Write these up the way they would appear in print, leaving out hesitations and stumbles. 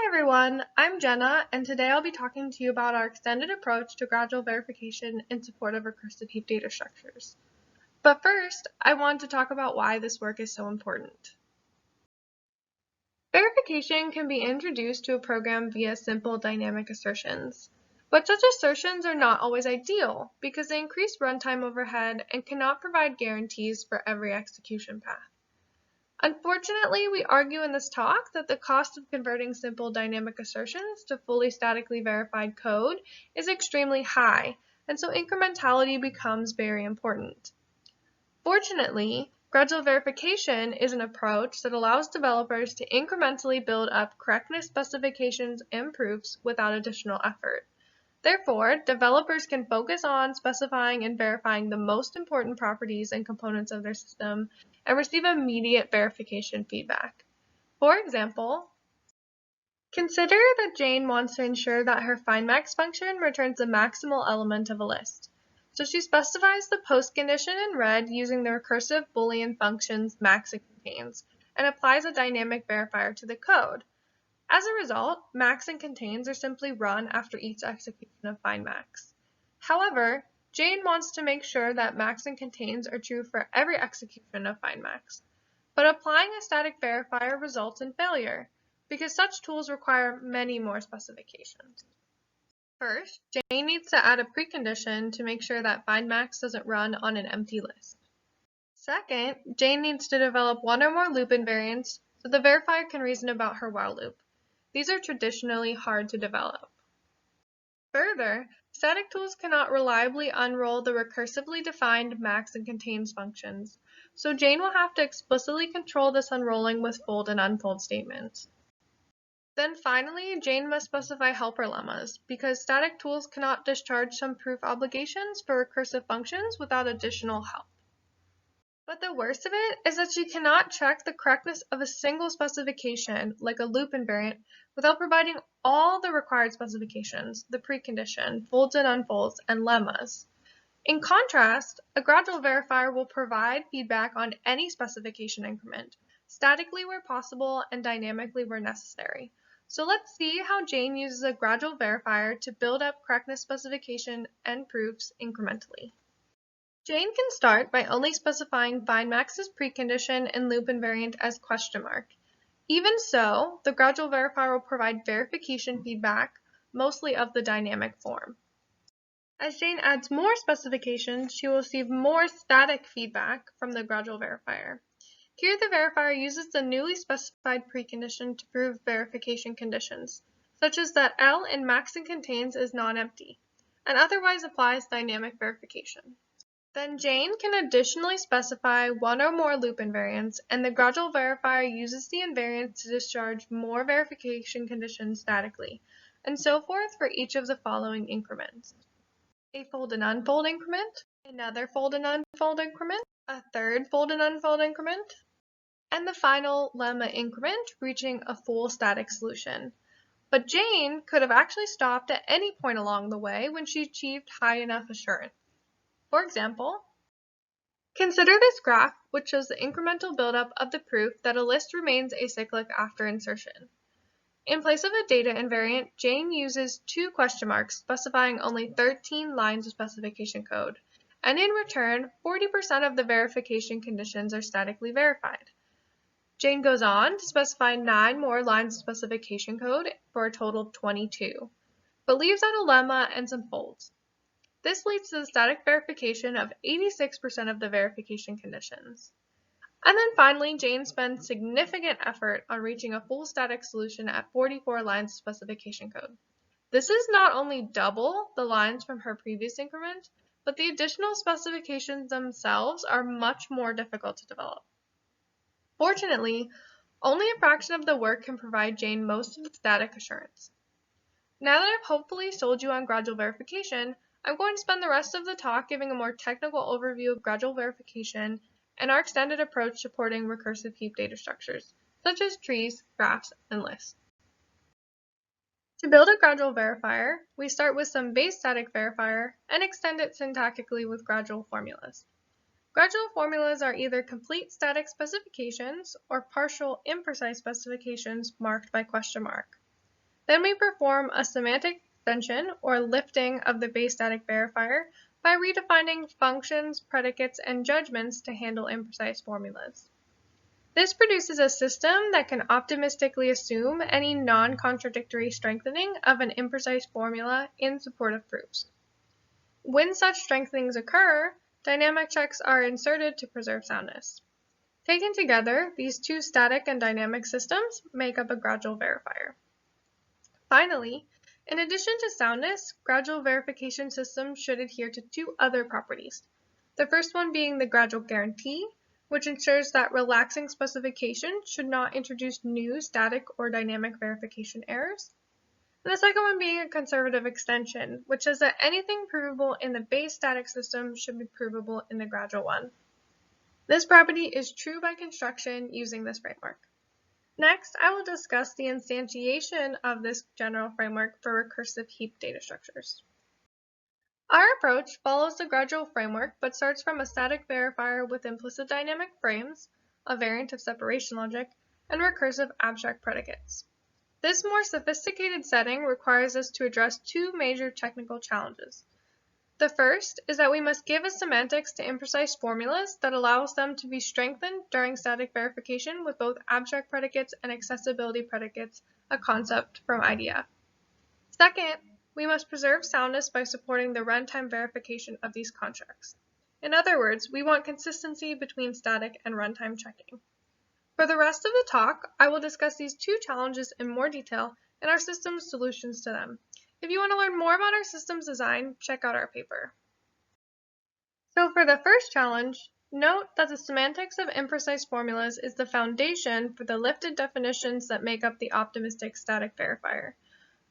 everyone, I'm Jenna, and today I'll be talking to you about our extended approach to gradual verification in support of recursive heap data structures. But first, I want to talk about why this work is so important. Verification can be introduced to a program via simple dynamic assertions. But such assertions are not always ideal because they increase runtime overhead and cannot provide guarantees for every execution path. Unfortunately, we argue in this talk that the cost of converting simple dynamic assertions to fully statically verified code is extremely high, and so incrementality becomes very important. Fortunately, gradual verification is an approach that allows developers to incrementally build up correctness specifications and proofs without additional effort. Therefore, developers can focus on specifying and verifying the most important properties and components of their system and receive immediate verification feedback. For example, consider that Jane wants to ensure that her findMax function returns the maximal element of a list. So she specifies the post condition in red using the recursive Boolean functions max and contains, and applies a dynamic verifier to the code. As a result, max and contains are simply run after each execution of findMax. However, Jane wants to make sure that max and contains are true for every execution of findMax. But applying a static verifier results in failure, because such tools require many more specifications. First, Jane needs to add a precondition to make sure that findMax doesn't run on an empty list. Second, Jane needs to develop one or more loop invariants so the verifier can reason about her while loop. These are traditionally hard to develop. Further, static tools cannot reliably unroll the recursively defined max and contains functions, so Jane will have to explicitly control this unrolling with fold and unfold statements. Then finally, Jane must specify helper lemmas, because static tools cannot discharge some proof obligations for recursive functions without additional help. But the worst of it is that she cannot check the correctness of a single specification, like a loop invariant, without providing all the required specifications, the precondition, folds and unfolds, and lemmas. In contrast, a gradual verifier will provide feedback on any specification increment, statically where possible and dynamically where necessary. So let's see how Jane uses a gradual verifier to build up correctness specification and proofs incrementally. Jane can start by only specifying findMax's precondition and loop invariant as question mark. Even so, the gradual verifier will provide verification feedback, mostly of the dynamic form. As Jane adds more specifications, she will receive more static feedback from the gradual verifier. Here, the verifier uses the newly specified precondition to prove verification conditions, such as that L in max and contains is non-empty, and otherwise applies dynamic verification. Then Jane can additionally specify one or more loop invariants, and the gradual verifier uses the invariants to discharge more verification conditions statically, and so forth for each of the following increments. A fold and unfold increment, another fold and unfold increment, a third fold and unfold increment, and the final lemma increment reaching a full static solution. But Jane could have actually stopped at any point along the way when she achieved high enough assurance. For example, consider this graph, which shows the incremental buildup of the proof that a list remains acyclic after insertion. In place of a data invariant, Jane uses two question marks specifying only 13 lines of specification code, and in return, 40% of the verification conditions are statically verified. Jane goes on to specify 9 more lines of specification code for a total of 22, but leaves out a lemma and some folds. This leads to the static verification of 86% of the verification conditions. And then finally, Jane spends significant effort on reaching a full static solution at 44 lines of specification code. This is not only double the lines from her previous increment, but the additional specifications themselves are much more difficult to develop. Fortunately, only a fraction of the work can provide Jane most of the static assurance. Now that I've hopefully sold you on gradual verification, I'm going to spend the rest of the talk giving a more technical overview of gradual verification and our extended approach supporting recursive heap data structures, such as trees, graphs, and lists. To build a gradual verifier, we start with some base static verifier and extend it syntactically with gradual formulas. Gradual formulas are either complete static specifications or partial imprecise specifications marked by question mark. Then we perform a semantic extension or lifting of the base static verifier by redefining functions, predicates, and judgments to handle imprecise formulas. This produces a system that can optimistically assume any non-contradictory strengthening of an imprecise formula in support of proofs. When such strengthenings occur, dynamic checks are inserted to preserve soundness. Taken together, these two static and dynamic systems make up a gradual verifier. Finally, in addition to soundness, gradual verification systems should adhere to two other properties. The first one being the gradual guarantee, which ensures that relaxing specification should not introduce new static or dynamic verification errors. And the second one being a conservative extension, which says that anything provable in the base static system should be provable in the gradual one. This property is true by construction using this framework. Next, I will discuss the instantiation of this general framework for recursive heap data structures. Our approach follows the gradual framework but starts from a static verifier with implicit dynamic frames, a variant of separation logic, and recursive abstract predicates. This more sophisticated setting requires us to address two major technical challenges. The first is that we must give a semantics to imprecise formulas that allows them to be strengthened during static verification with both abstract predicates and accessibility predicates, a concept from IDF. Second, we must preserve soundness by supporting the runtime verification of these constructs. In other words, we want consistency between static and runtime checking. For the rest of the talk, I will discuss these two challenges in more detail and our system's solutions to them. If you want to learn more about our systems design, check out our paper. So for the first challenge, note that the semantics of imprecise formulas is the foundation for the lifted definitions that make up the optimistic static verifier.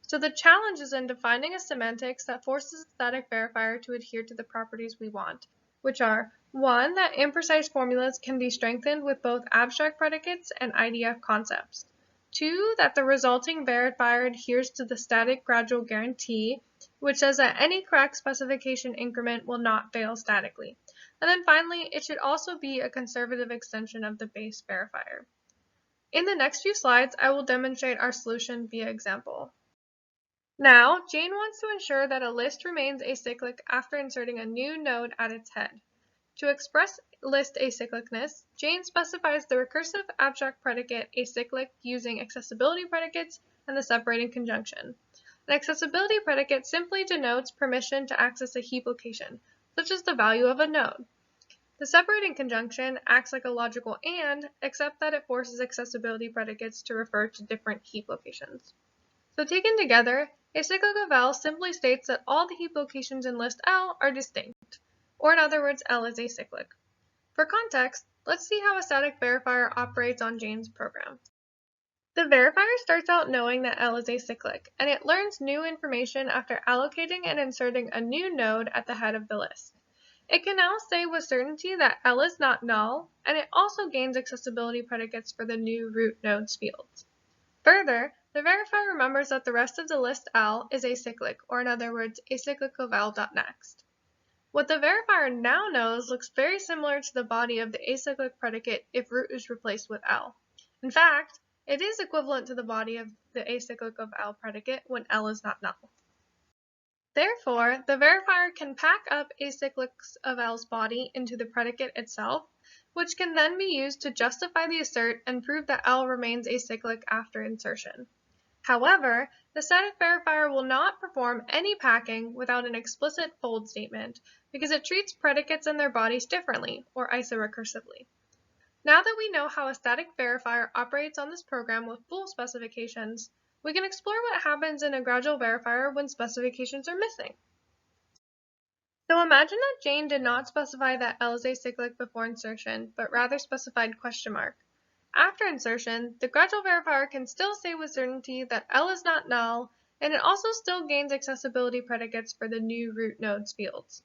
So the challenge is in defining a semantics that forces the static verifier to adhere to the properties we want, which are 1. That imprecise formulas can be strengthened with both abstract predicates and IDF concepts. 2. That the resulting verifier adheres to the static gradual guarantee, which says that any correct specification increment will not fail statically. And then finally, it should also be a conservative extension of the base verifier. In the next few slides, I will demonstrate our solution via example. Now, Jane wants to ensure that a list remains acyclic after inserting a new node at its head. To express list acyclicness, Jane specifies the recursive abstract predicate acyclic using accessibility predicates and the separating conjunction. An accessibility predicate simply denotes permission to access a heap location, such as the value of a node. The separating conjunction acts like a logical AND, except that it forces accessibility predicates to refer to different heap locations. So taken together, acyclic of L simply states that all the heap locations in list L are distinct, or in other words, L is acyclic. For context, let's see how a static verifier operates on Jane's program. The verifier starts out knowing that L is acyclic, and it learns new information after allocating and inserting a new node at the head of the list. It can now say with certainty that L is not null, and it also gains accessibility predicates for the new root nodes fields. Further, the verifier remembers that the rest of the list L is acyclic, or in other words, acyclic of L.next. What the verifier now knows looks very similar to the body of the acyclic predicate if root is replaced with L. In fact, it is equivalent to the body of the acyclic of L predicate when L is not null. Therefore, the verifier can pack up acyclics of L's body into the predicate itself, which can then be used to justify the assert and prove that L remains acyclic after insertion. However, the static verifier will not perform any packing without an explicit fold statement because it treats predicates and their bodies differently, or isorecursively. Now that we know how a static verifier operates on this program with full specifications, we can explore what happens in a gradual verifier when specifications are missing. So imagine that Jane did not specify that L is acyclic before insertion, but rather specified question mark. After insertion, the gradual verifier can still say with certainty that L is not null, and it also still gains accessibility predicates for the new root nodes fields.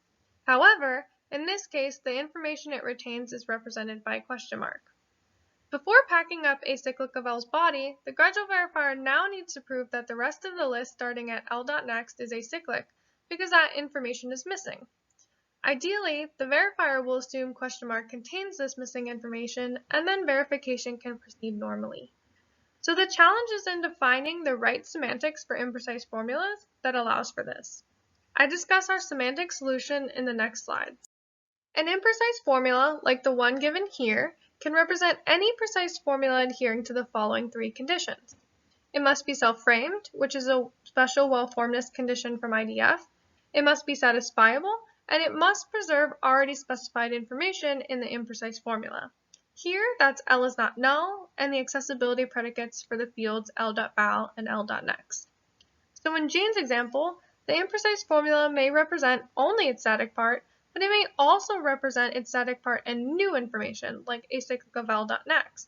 However, in this case, the information it retains is represented by a question mark. Before packing up acyclic of L's body, the gradual verifier now needs to prove that the rest of the list starting at L.next is acyclic, because that information is missing. Ideally, the verifier will assume question mark contains this missing information, and then verification can proceed normally. So the challenge is in defining the right semantics for imprecise formulas that allows for this. I discuss our semantic solution in the next slide. An imprecise formula, like the one given here, can represent any precise formula adhering to the following three conditions. It must be self-framed, which is a special well-formedness condition from IDF. It must be satisfiable, and it must preserve already specified information in the imprecise formula. Here, that's L is not null, and the accessibility predicates for the fields L.val and L.next. So in Jane's example, the imprecise formula may represent only its static part, but it may also represent its static part and new information, like acyclic of L.next,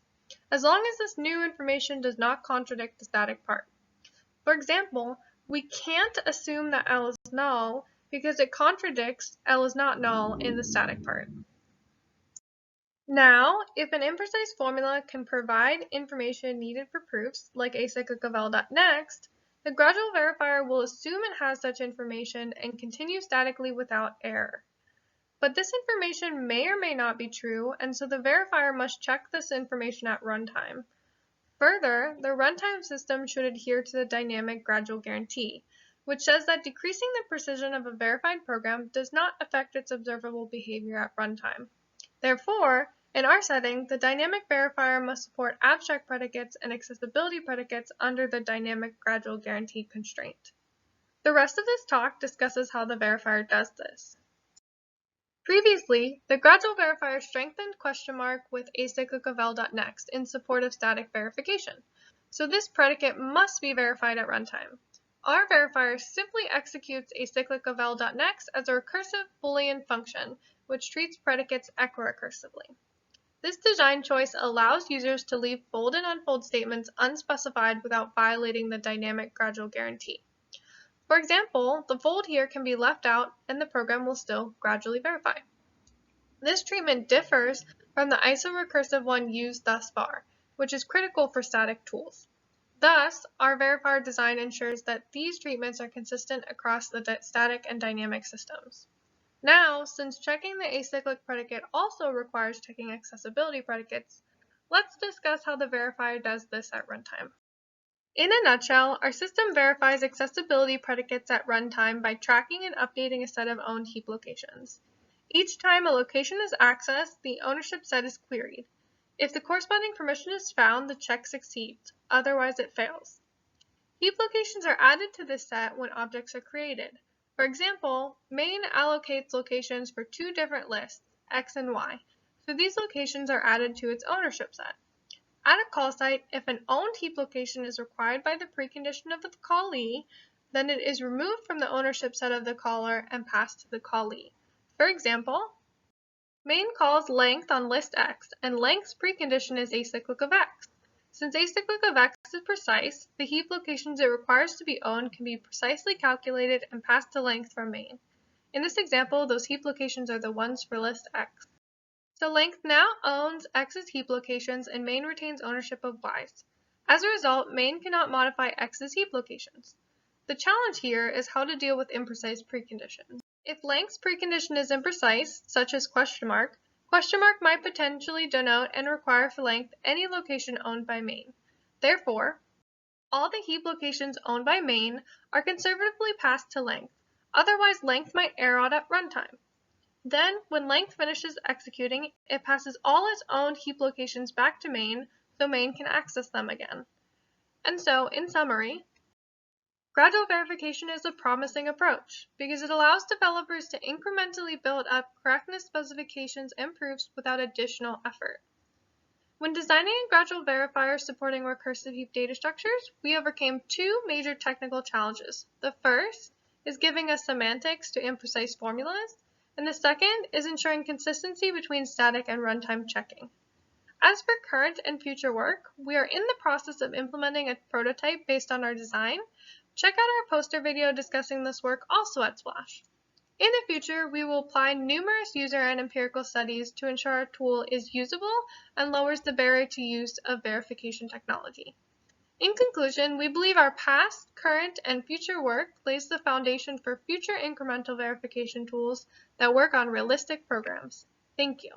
as long as this new information does not contradict the static part. For example, we can't assume that L is null because it contradicts L is not null in the static part. Now, if an imprecise formula can provide information needed for proofs, like acyclic of L.next, the gradual verifier will assume it has such information and continue statically without error. But this information may or may not be true, and so the verifier must check this information at runtime. Further, the runtime system should adhere to the dynamic gradual guarantee, which says that decreasing the precision of a verified program does not affect its observable behavior at runtime. Therefore, in our setting, the dynamic verifier must support abstract predicates and accessibility predicates under the dynamic gradual guarantee constraint. The rest of this talk discusses how the verifier does this. Previously, the gradual verifier strengthened question mark with acyclic of L.next in support of static verification, so this predicate must be verified at runtime. Our verifier simply executes acyclic of L.next as a recursive Boolean function, which treats predicates equirecursively. This design choice allows users to leave fold and unfold statements unspecified without violating the dynamic gradual guarantee. For example, the fold here can be left out and the program will still gradually verify. This treatment differs from the iso-recursive one used thus far, which is critical for static tools. Thus, our verifier design ensures that these treatments are consistent across the static and dynamic systems. Now, since checking the acyclic predicate also requires checking accessibility predicates, let's discuss how the verifier does this at runtime. In a nutshell, our system verifies accessibility predicates at runtime by tracking and updating a set of owned heap locations. Each time a location is accessed, the ownership set is queried. If the corresponding permission is found, the check succeeds, otherwise it fails. Heap locations are added to this set when objects are created. For example, main allocates locations for two different lists, X and Y, so these locations are added to its ownership set. At a call site, if an owned heap location is required by the precondition of the callee, then it is removed from the ownership set of the caller and passed to the callee. For example, main calls length on list X, and length's precondition is acyclic of X. Since acyclic of X is precise, the heap locations it requires to be owned can be precisely calculated and passed to length from main. In this example, those heap locations are the ones for list X. So length now owns X's heap locations and main retains ownership of Y's. As a result, main cannot modify X's heap locations. The challenge here is how to deal with imprecise preconditions. If length's precondition is imprecise, such as question mark might potentially denote and require for length any location owned by main. Therefore, all the heap locations owned by main are conservatively passed to length, otherwise length might error out at runtime. Then, when length finishes executing, it passes all its owned heap locations back to main so main can access them again. And so, in summary, gradual verification is a promising approach because it allows developers to incrementally build up correctness specifications and proofs without additional effort. When designing a gradual verifier supporting recursive heap data structures, we overcame two major technical challenges. The first is giving us semantics to imprecise formulas, and the second is ensuring consistency between static and runtime checking. As for current and future work, we are in the process of implementing a prototype based on our design. Check out our poster video discussing this work also at Splash. In the future, we will apply numerous user and empirical studies to ensure our tool is usable and lowers the barrier to use of verification technology. In conclusion, we believe our past, current, and future work lays the foundation for future incremental verification tools that work on realistic programs. Thank you.